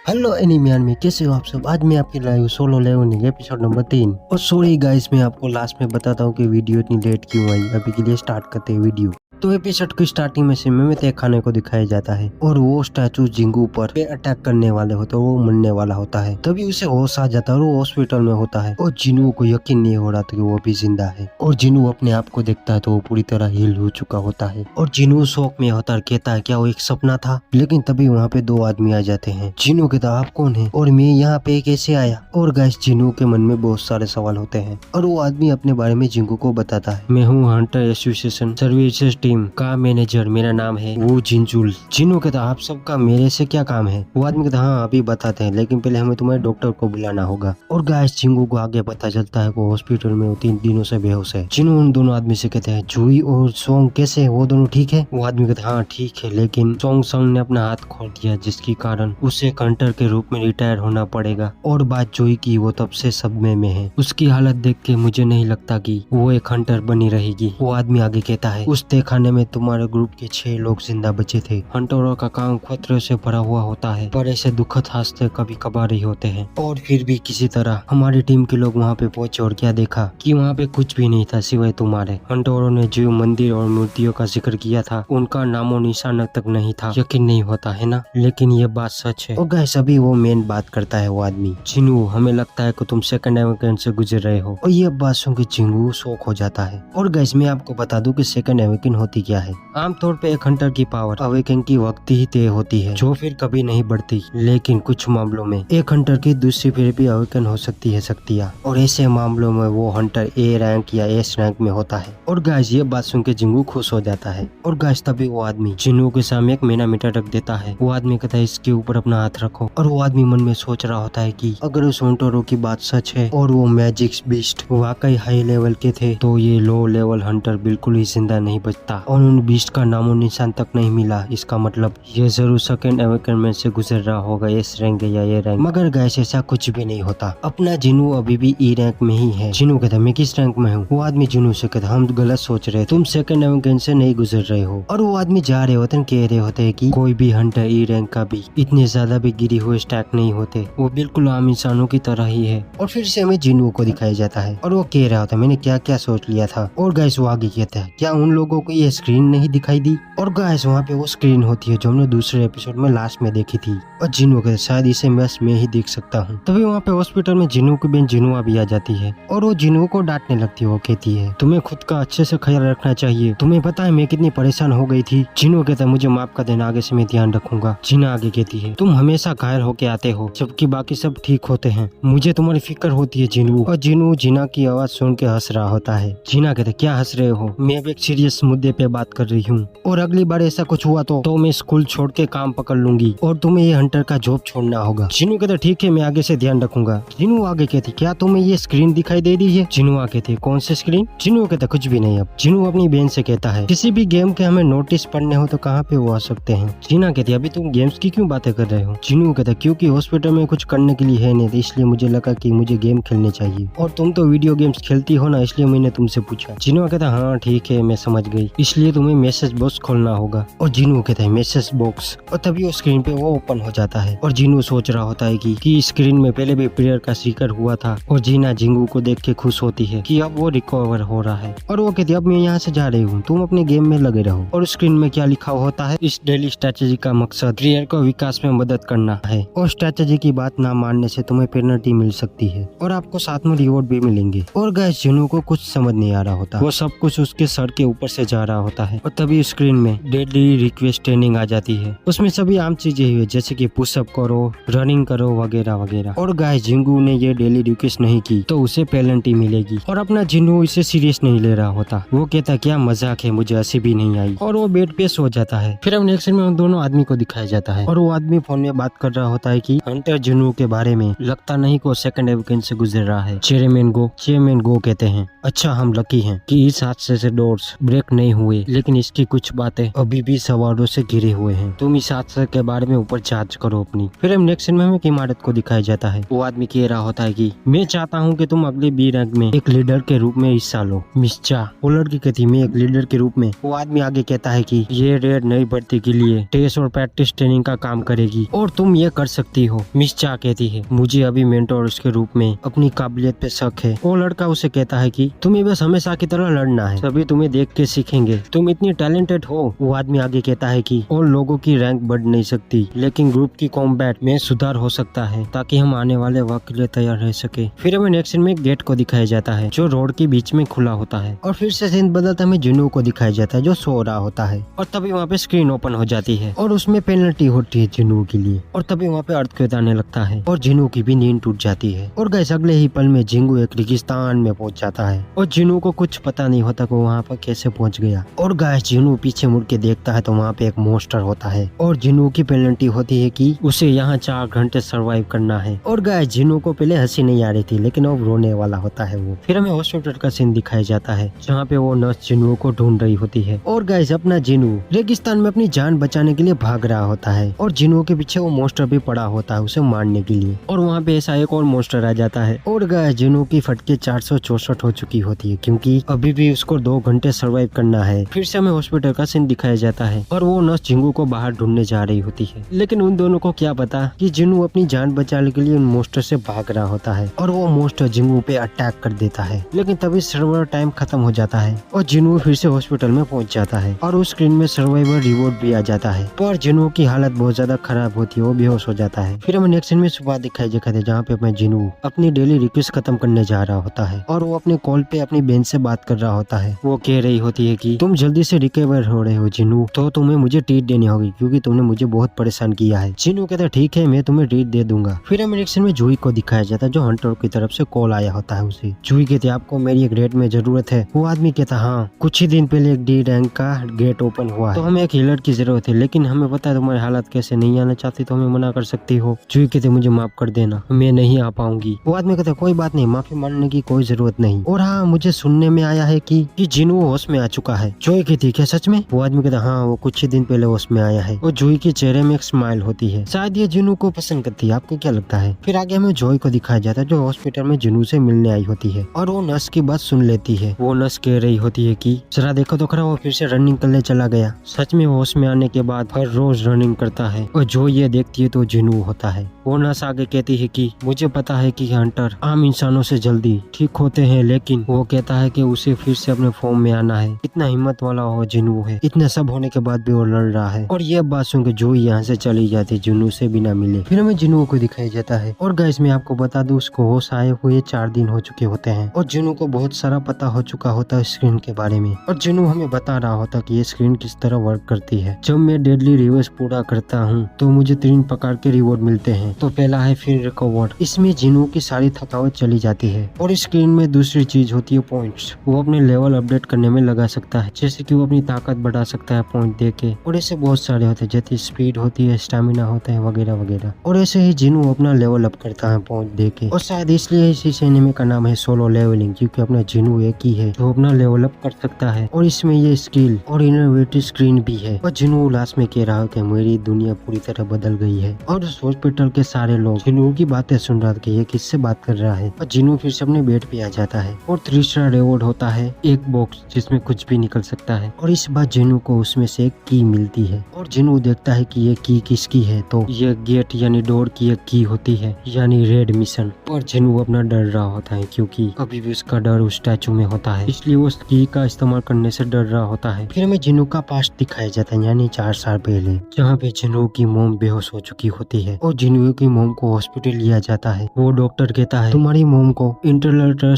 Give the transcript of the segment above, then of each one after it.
Hello एनिमियन में कैसे हो आप सब। आज मैं आपके लाया हूँ सोलो लेवलिंग एपिसोड नंबर 3। और सॉरी गाइस, मैं आपको लास्ट में बताता हूँ कि वीडियो इतनी लेट क्यों आई। अभी के लिए स्टार्ट करते हैं वीडियो। तो एपिसोड की स्टार्टिंग में सिम में तय खाने को दिखाया जाता है और वो स्टैचू जिंगू पर पे अटैक करने वाले होते हैं, वो मरने वाला होता है। तभी उसे होश आ जाता है और वो हॉस्पिटल में होता है और जिनू को यकीन नहीं हो रहा था कि वो भी जिंदा है। और जिनू अपने आप को देखता है तो वो पूरी तरह हील हो चुका होता है और जिनू शौक में होता है, कहता है क्या वो एक सपना था। लेकिन तभी वहाँ पे दो आदमी आ जाते हैं। जिनू कहता आप कौन है और मैं यहाँ पे कैसे आया। और गाइस जिनू के मन में बहुत सारे सवाल होते हैं और वो आदमी अपने बारे में जिंगू को बताता है। मैं हूँ हंटर एसोसिएशन सर्विसेज टीम का मैनेजर, मेरा नाम है वो जिंजुल। जिनू कहता आप सबका मेरे से क्या काम है। वो आदमी कहता हाँ अभी बताते हैं, लेकिन पहले हमें तुम्हारे डॉक्टर को बुलाना होगा। और गाइस जिंगू को आगे पता चलता है वो हॉस्पिटल में 3 दिनों से बेहोश है। जिनू उन दोनों आदमी से कहते हैं जूही और सोंग कैसे है, वो दोनों ठीक है। वो आदमी कहता हाँ ठीक है, लेकिन सोंग ने अपना हाथ खोल दिया जिसके कारण उसे हंटर के रूप में रिटायर होना पड़ेगा। और बात जूही की वो तब से सदमे में है। उसकी हालत देख के मुझे नहीं लगता कि वो एक हंटर बनी रहेगी। वो आदमी आगे कहता है उस तहखाने में तुम्हारे ग्रुप के 6 लोग जिंदा बचे थे। हंटरों का काम खतरे से भरा हुआ होता है, पर ऐसे दुखद हादसे कभी कभार ही होते हैं। और फिर भी किसी तरह हमारी टीम के लोग वहाँ पे पहुंचे और क्या देखा कि वहाँ पे कुछ भी नहीं था सिवाय तुम्हारे। हंटरों ने जो मंदिर और मूर्तियों का जिक्र किया था उनका नामो निशान तक नहीं था। यकीन नहीं होता है ना, लेकिन ये बात सच है। और गाइस अभी वो मेन बात करता है वो आदमी, जिनू हमें लगता है कि तुम सेकंड अवेकन से गुजर रहे हो। और ये बात सुन के जिंगू शॉक हो जाता है। और गाइस मैं आपको बता दूं कि सेकंड अवेकन होती क्या है। आमतौर पे एक हंटर की पावर अवेकन की वक्त ही तय होती है, जो फिर कभी नहीं बढ़ती। लेकिन कुछ मामलों में एक हंटर की दूसरी फिर भी अवेकन हो सकती है शक्तियाँ, और ऐसे मामलों में वो हंटर ए रैंक या एस रैंक में होता है। और गाइस ये बात सुन के जिंगू खुश हो जाता है। और गाइस तभी वो आदमी जिन्नू के सामने एक मैनामीटर रख देता है। वो आदमी कहता है इसके ऊपर अपना हाथ रखो। और वो आदमी मन में सोच रहा होता है कि अगर उस हंटरों की बात सच है और वो मैजिक बीस्ट वाकई हाई लेवल के थे, तो ये लो लेवल हंटर बिल्कुल ही जिंदा नहीं बचता और उन बीस्ट का नामो निशान तक नहीं मिला। इसका मतलब ये जरूर सेकंड अवेकन से गुजर रहा होगा, एस रैंक या ये रैंक। मगर गाइस ऐसा कुछ भी नहीं होता। अपना जिनू अभी भी ई रैंक में ही है। जिनू कहता मैं किस रैंक में हूँ। वो आदमी जिनू से कहता हम गलत सोच रहे, तुम सेकंड अवेकन से नहीं गुजर रहे हो। और वो आदमी जा रहे होते कह रहे होते है कि कोई भी हंटर ई रैंक का भी इतने ज्यादा भी गिरी हुए स्टैक नहीं होते, वो बिल्कुल आम इंसानों की तरह ही है। और फिर से हमें जिनू को दिखाया जाता है और वो कह रहा होता मैंने क्या क्या सोच लिया था। और गाइस वो आगे कहता है क्या उन लोगों को ये स्क्रीन नहीं दिखाई दी। और गाइस वहाँ पे वो स्क्रीन होती है जो हमने दूसरे एपिसोड में लास्ट में देखी थी। और जिनू कहते शायद इसे बस मैं ही देख सकता हूँ। तभी वहाँ पे हॉस्पिटल में जिनू की बहन जिनुआ भी आ जाती है और वो जिनू को डांटने लगती है। वो कहती है तुम्हें खुद का अच्छे से ख्याल रखना चाहिए, तुम्हें पता है मैं कितनी परेशान हो गई थी। जिनू कहता है मुझे माफ कर देना, आगे से मैं ध्यान रखूंगा। जीना आगे कहती है तुम हमेशा घायल होके आते हो जबकि बाकी सब ठीक होते हैं, मुझे तुम्हारी फिक्र होती है जिनू। और जिनू जीना की आवाज सुन के हंस रहा होता है। जीना कहते क्या हंस रहे हो, मैं अब एक सीरियस मुद्दे पे बात कर रही हूँ और अगली बार ऐसा कुछ हुआ तो मैं स्कूल छोड़ के काम पकड़ लूंगी और तुम्हें ये हंटर का जॉब छोड़ना होगा। जिनू कहते ठीक है मैं आगे से ध्यान रखूंगा। जिनू आगे कहती क्या तुम्हें ये स्क्रीन दिखाई दे रही है। जिनू आगे कहती कौन सी स्क्रीन। जिनू कहता कुछ भी नहीं। अब जिनू अपनी बहन से कहता है किसी भी गेम के हमें नोटिस पढ़ने हो तो कहाँ पे वो आ सकते हैं। जीना कहती अभी तुम गेम्स की क्यों बातें कर रहे हो। जिनू कहता क्योंकि हॉस्पिटल में कुछ करने के लिए है नहीं, इसलिए मुझे लगा कि मुझे गेम खेलने चाहिए और तुम तो वीडियो गेम्स खेलती हो ना, इसलिए मैंने तुमसे पूछा। जिनू कहता हाँ ठीक है मैं समझ गई, इसलिए तुम्हें मैसेज बॉक्स खोलना होगा। और जिनू कहता है मैसेज बॉक्स। और तभी वो स्क्रीन पे वो ओपन हो जाता है और जिनू सोच रहा होता है कि स्क्रीन में पहले भी प्लेयर का शिकार हुआ था। और जीना जिंगू को देख के खुश होती है कि अब वो रिकवर हो रहा है। और वो कहती है अब मैं यहाँ से जा रही हूँ, तुम अपने गेम में लगे रहो। और स्क्रीन में क्या लिखा होता है इस डेली स्ट्रेटेजी का मकसद प्लेयर को विकास में मदद करना है और स्ट्रेटेजी की बात ना मानने से तुम्हें पेनल्टी मिल सकती है और आपको साथ में रिवॉर्ड भी मिलेंगे। और गाइस जिनू को कुछ समझ नहीं आ रहा होता, वो सब कुछ उसके सर के ऊपर से जा रहा होता है। और तभी स्क्रीन में डेली रिक्वेस्ट ट्रेनिंग आ जाती है। उसमें सभी आम चीजें हुई जैसे कि पुशअप करो, रनिंग करो वगैरह वगैरह। और गाइस जिंगू ने ये डेली रिक्वेस्ट नहीं की तो उसे पेनल्टी मिलेगी। और अपना जिनू इसे सीरियस नहीं ले रहा होता, वो कहता क्या मजाक है, मुझे हंसी भी नहीं आई। और वो बेड पे सो जाता है। फिर अब नेक्स्ट में उन दोनों आदमी को दिखाया जाता है और वो आदमी फोन में बात कर रहा होता है कि हंटर जिनू के बारे में लगता नहीं को सेकंड अवेकन से गुजर रहा है। चेयरमैन गो कहते हैं अच्छा हम लकी हैं कि इस हादसे से डोर्स ब्रेक नहीं हुए, लेकिन इसकी कुछ बातें अभी भी सवालों से घिरे हुए हैं। तुम इस हादसे के बारे में ऊपर जांच करो अपनी। फिर हम नेक्स्ट सीन में हमें एक इमारत को दिखाया जाता है। वो आदमी कह रहा होता है कि मैं चाहता हूँ कि तुम अगले बी रैंक में एक लीडर के रूप में हिस्सा लो। मिस चा, वो लड़की कहती मैं एक लीडर के रूप में। वो आदमी आगे कहता है कि ये रेड नई भर्ती के लिए टेस्ट और प्रैक्टिस ट्रेनिंग का काम करेगी और तुम ये कर सकती हो। मिस चा कहती है मुझे अभी मेंटोर के रूप में अपनी काबिलियत पे शक है। वो लड़का उसे कहता है कि तुम्हें बस हमेशा की तरह लड़ना है, सभी तुम्हें देख के सीखेंगे, तुम इतनी टैलेंटेड हो। वो आदमी आगे कहता है कि और लोगों की रैंक बढ़ नहीं सकती, लेकिन ग्रुप की कॉम्बैट में सुधार हो सकता है ताकि हम आने वाले वक्त के लिए तैयार रह सके। फिर हमें नेक्स्ट सीन में एक गेट को दिखाया जाता है जो रोड के बीच में खुला होता है और फिर से सीन बदलता हमें जिनू को दिखाया जाता है जो सो रहा होता है और तभी वहाँ पे स्क्रीन ओपन हो जाती है और उसमें पेनल्टी होती है जिनू के लिए और तभी वहाँ पे अर्थक्वेक आने लगता है और जिनू की भी नींद टूट जाती है। और गैस अगले ही पल में जिंगू एक रेगिस्तान में पहुंच जाता है और जिनू को कुछ पता नहीं होता कि वहाँ पर कैसे पहुंच गया। और गैस जिनू पीछे मुड़ के देखता है तो वहाँ पे एक मोस्टर होता है और जिनू की पेनल्टी होती है कि उसे यहाँ 4 घंटे सरवाइव करना है। और गैस जिनू को पहले हंसी नहीं आ रही थी, लेकिन अब रोने वाला होता है वो। फिर हमें हॉस्पिटल का सीन दिखाया जाता है जहाँ पे वो नर्स जिनू को ढूंढ रही होती है और गैस अपना जिनू रेगिस्तान में अपनी जान बचाने के लिए भाग रहा होता है और जिनू के पीछे वो मोस्टर भी पड़ा होता है उसे मारने के लिए। और वहाँ पे ऐसा एक और मोस्टर आ जाता है और गैस जिनू की फटके 464 हो चुकी होती है क्योंकि अभी भी उसको 2 घंटे सरवाइव करना है। फिर से हमें हॉस्पिटल का सीन दिखाया जाता है और वो नर्स जिंगू को बाहर ढूंढने जा रही होती है, लेकिन उन दोनों को क्या पता कि जिनू अपनी जान बचाने के लिए उन मोस्टर से भाग रहा होता है और वो मोस्टर जिंगू पे अटैक कर देता है। लेकिन तभी सर्वर टाइम खत्म हो जाता है और जिनू फिर से हॉस्पिटल में पहुंच जाता है और उस स्क्रीन में सर्वाइवर रिवॉर्ड भी आ जाता है। पर जिनू की हालत बहुत ज्यादा खराब होती है, वो बेहोश हो जाता है। फिर हमें नेक्स्ट सीन में सुबह दिखाई जाता है जहाँ पे अपना जिनू अपनी डेली रिक्वेस्ट खत्म करने जा रहा होता है और वो अपने कॉल पे अपनी बहन से बात कर रहा होता है। वो कह रही होती है कि तुम जल्दी से रिकवर हो रहे हो जिनू, तो तुम्हें मुझे ट्रीट देनी होगी क्योंकि तुमने मुझे बहुत परेशान किया है। जिनू कहता है ठीक है मैं तुम्हें ट्रीट दे दूंगा। फिर हमें नेक्स्ट सीन में जूही को दिखाया जाता है जो हंटर की तरफ से कॉल आया होता है उसे। जूही कहती है आपको मेरी एक रेड में जरूरत है। वो आदमी कहता हाँ कुछ ही दिन पहले एक डी रैंक का गेट ओपन हुआ है तो हमें एक हीलर की जरूरत है, लेकिन हमें पता है तुम्हारी हालत कैसे, नहीं आना चाहती तो हमें मना कर सकती हो। जूही कहते मुझे माफ कर देना, मैं नहीं आ पाऊंगी। वो आदमी कहता कोई बात नहीं, माफी मांगने की कोई जरूरत नहीं। और हाँ मुझे सुनने में आया है कि जिनू होश में आ चुका है। जूही कहती क्या सच में? वो आदमी कहता हाँ वो कुछ ही दिन पहले होश में आया है। और जूही के चेहरे में एक स्माइल होती है, शायद ये जिनू को पसंद करती है, आपको क्या लगता है? फिर आगे हमें जॉय को दिखाया जाता है जो हॉस्पिटल में जिनू से मिलने आई होती है और वो नर्स की बात सुन लेती है। वो नर्स कह रही होती है कि जरा देखो तो खरा वो फिर से रनिंग करने चला गया। सच में होश में आने के बाद हर रोज रनिंग करता है और जो ये देखती है तो जिनू होता है। वो नर्स आगे कहती है कि मुझे पता है कि हंटर आम इंसानों से जल्दी ठीक होते हैं, लेकिन वो कहता है कि उसे फिर से अपने फॉर्म में आना है। इतना हिम्मत वाला वो जिनू है, इतने सब होने के बाद भी वो लड़ रहा है। और ये बात सुन के जो यहाँ से चली जाती जिनू से बिना मिले। फिर हमें जिनू को दिखाया जाता है और गाइस मैं आपको बता दूं उसको होश आए हुए 4 दिन हो चुके होते हैं और जिनू को बहुत सारा पता हो चुका होता है स्क्रीन के बारे में। और जिनू हमें बता रहा होता कि ये स्क्रीन किस तरह वर्क करती है। जब मैं डेडली रिवर्स पूरा करता हूँ तो मुझे 3 प्रकार के रिवॉर्ड मिलते हैं। तो पहला है फिर रिकवर्ड, इसमें जिनू की सारी थकावट चली जाती है। और इस स्क्रीन में दूसरी चीज होती है पॉइंट्स, वो अपने लेवल अपडेट करने में लगा सकता है, जैसे कि वो अपनी ताकत बढ़ा सकता है पॉइंट दे के। और ऐसे बहुत सारे होते हैं जैसे स्पीड होती है, स्टेमिना होता है वगैरह वगैरह। और ऐसे ही जिनू अपना लेवल अप करता है पॉइंट दे के। और शायद इसलिए इस एनिमे का नाम है सोलो लेवलिंग, क्योंकि अपना जिनू एक ही है जो अपना लेवल अप कर सकता है। और इसमें ये स्किल और इनोवेटिव स्क्रीन भी है। और जिनू लास्ट में कह रहा है कि मेरी दुनिया पूरी तरह बदल गई है। और उस हॉस्पिटल के सारे लोग जिनू की बातें सुन रहे थे, ये किससे बात कर रहा है। और जिनू फिर से अपने बेड पे आ जाता है और 3 स्टार रिवॉर्ड होता है एक बॉक्स जिसमें कुछ भी निकल सकता है। और इस बार जिनू को उसमें से एक की मिलती है और जिनू देखता है कि ये की किसकी है, तो ये गेट यानी डोर की एक की होती है यानी रेड मिशन। और जिनू अपना डर रहा होता है क्योंकि अभी भी उसका डर उस स्टैचू में होता है, इसलिए वो उस की का इस्तेमाल करने से डर रहा होता है। फिर हमें जिनू का पास्ट दिखाया जाता है यानी 4 साल पहले, जहाँ पे जिनू की मोम बेहोश हो चुकी होती है और जिनू की मोम को हॉस्पिटल लिया जाता है। वो डॉक्टर कहता है तुम्हारी मोम को इंटरलटर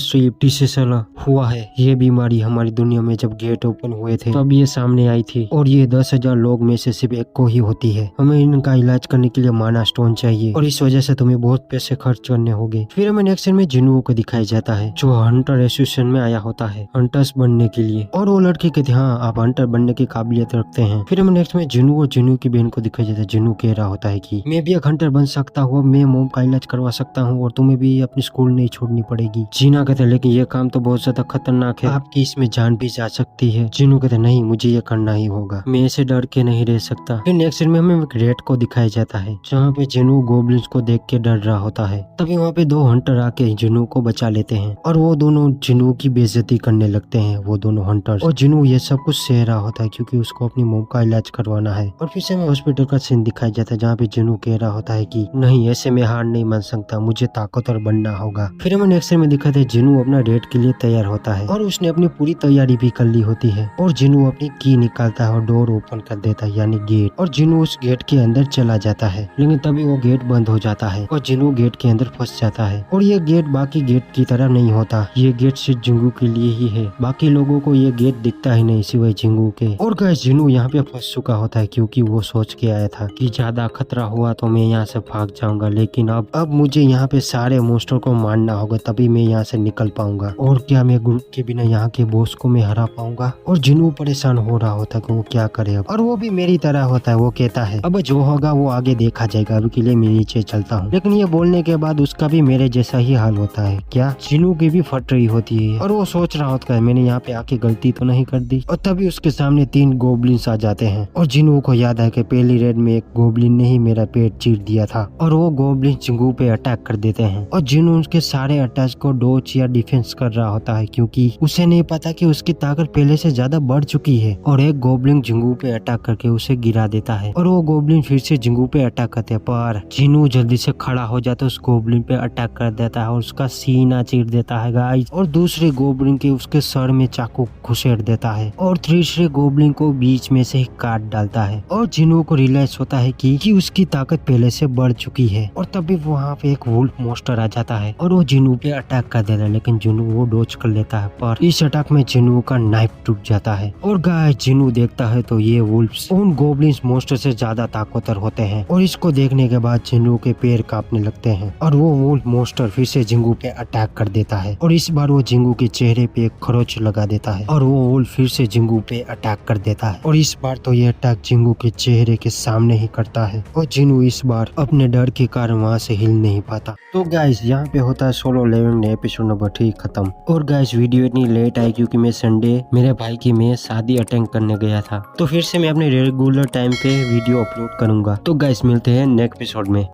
हुआ है। ये बीमारी हमारी दुनिया में जब गेट ओपन हुए थे तब ये सामने आई थी और ये 10,000 लोग में से सिर्फ एक को ही होती है। हमें इनका इलाज करने के लिए माना स्टोन चाहिए और इस वजह से तुम्हें बहुत पैसे खर्च करने होंगे। फिर हमें नेक्स्ट सीन में जिनू को दिखाया जाता है जो हंटर एसोसिएशन में आया होता है हंटर्स बनने के लिए। और वो लड़की कहती है हाँ आप हंटर बनने की काबिलियत रखते हैं। फिर हमें नेक्स्ट में जिनू और जिनू की बहन को दिखाया जाता है। जिनू कह रहा होता है कि मैं भी एक हंटर बन सकता हूँ, मैं मोम का इलाज करवा सकता हूँ और तुम्हें भी अपनी स्कूल नहीं छोड़नी पड़ेगी। जीना कहते हैं लेकिन ये काम तो बहुत ज्यादा खतरनाक है, आपकी इसमें जान भी जा सकती कहती है, जिनू कहते नहीं मुझे ये करना ही होगा, मैं ऐसे डर के नहीं रह सकता। फिर नेक्स्ट सीन में हमें एक रेड को दिखाया जाता है जहाँ पे जिनू गोब्लिन्स को देख के डर रहा होता है। तभी वहाँ पे दो हंटर आके जिनू को बचा लेते हैं और वो दोनों जिनू की बेइज्जती करने लगते हैं, वो दोनों हंटर्स। और जिनू ये सब कुछ सह रहा होता है क्योंकि उसको अपनी मॉम का इलाज करवाना है। और फिर से हमें हॉस्पिटल का सीन दिखाया जाता है जहाँ पे जिनू कह रहा होता है कि नहीं ऐसे में हार नहीं मान सकता, मुझे ताकतवर बनना होगा। फिर हमें नेक्स्ट सीन में दिखाते हैं जिनू अपना रेड के लिए तैयार होता है और उसने अपनी पूरी तैयारी भी कर ली होती है। और जिनू अपनी की निकालता है और डोर ओपन कर देता है यानी गेट। और जिनू उस गेट के अंदर चला जाता है, लेकिन तभी वो गेट बंद हो जाता है और जिनू गेट के अंदर फंस जाता है। और ये गेट बाकी गेट की तरह नहीं होता, ये गेट सिर्फ जिंगू के लिए ही है, बाकी लोगों को ये गेट दिखता ही नहीं सिवाय जिंगू के। और गाइस जिनू यहाँ पे फंस चुका होता है क्योंकि वो सोच के आया था कि ज्यादा खतरा हुआ तो मैं यहाँ से भाग जाऊंगा, लेकिन अब मुझे यहाँ पे सारे मोस्टर को मारना होगा तभी मैं यहाँ से निकल पाऊंगा। और क्या मैं ग्रुप के बिना यहाँ के बॉस को मैं हरा पाऊंगा? और जिनू परेशान हो रहा होता कि वो क्या करे अब। और वो भी मेरी तरह होता है, वो कहता है अब जो होगा वो आगे देखा जाएगा, अभी के लिए मैं नीचे चलता हूँ। लेकिन ये बोलने के बाद उसका भी मेरे जैसा ही हाल होता है। क्या जिनू की भी फट रही होती है और वो सोच रहा होता है मैंने यहाँ पे आके गलती तो नहीं कर दी। और तभी उसके सामने 3 गोब्लिन्स आ जाते हैं और जिनू को याद है कि पहली रेड में एक गोब्लिन ने ही मेरा पेट चीर दिया था। और वो गोब्लिन जिंगू पे अटैक कर देते हैं और जिनू उसके सारे अटैक को डॉच या डिफेंस कर रहा होता है क्योंकि उसे नहीं पता कि उसकी ताकत पहले से ज्यादा बढ़ चुकी है। और एक गोब्लिन जिंगू पे अटैक करके उसे गिरा देता है और वो गोब्लिन फिर से जिंगू पे अटैक करते हैं, पर जिनू जल्दी से खड़ा हो जाता है, उस गोब्लिन पे अटैक कर देता है और उसका सीना चीर देता है गाइस। और दूसरे गोब्लिन के उसके सर में चाकू घुसेड़ देता है और तीसरे गोब्लिन को बीच में से ही काट डालता है। और जिनू को रियलाइज होता है कि उसकी ताकत पहले से बढ़ चुकी है। और तभी वहाँ पे एक वुल्फ मॉन्स्टर आ जाता है और वो जिनू पे अटैक कर देता है, लेकिन जिनू वो डॉच कर लेता है, पर इस अटैक में जिनू का नाइफ टूट जाता है। और गाइस जिनू देखता है तो ये वुल्फ्स उन गोब्लिन्स मॉन्स्टर से ज्यादा ताकतवर होते हैं। और इसको देखने के बाद जिनू के पैर कांपने लगते हैं और वो वुल्फ मॉन्स्टर फिर से जिंगू पे अटैक कर देता है। और इस बार वो जिंगू के चेहरे पे एक खरोच लगा देता है और वो वुल्फ फिर से जिंगू पे अटैक कर देता है। और इस बार तो ये अटैक जिंगू के चेहरे के सामने ही करता है और जिनू इस बार अपने डर के कारण वहाँ से हिल नहीं पाता। तो गाइस यहाँ पे होता है सोलो लेवलिंग एपिसोड नंबर 3 खत्म। और गाइस वीडियो इतनी लेट आई क्योंकि मैं संडे मेरे भाई की मैं शादी अटेंड करने गया था, तो फिर से मैं अपने रेगुलर टाइम पे वीडियो अपलोड करूंगा। तो गाइस मिलते हैं नेक्स्ट एपिसोड में।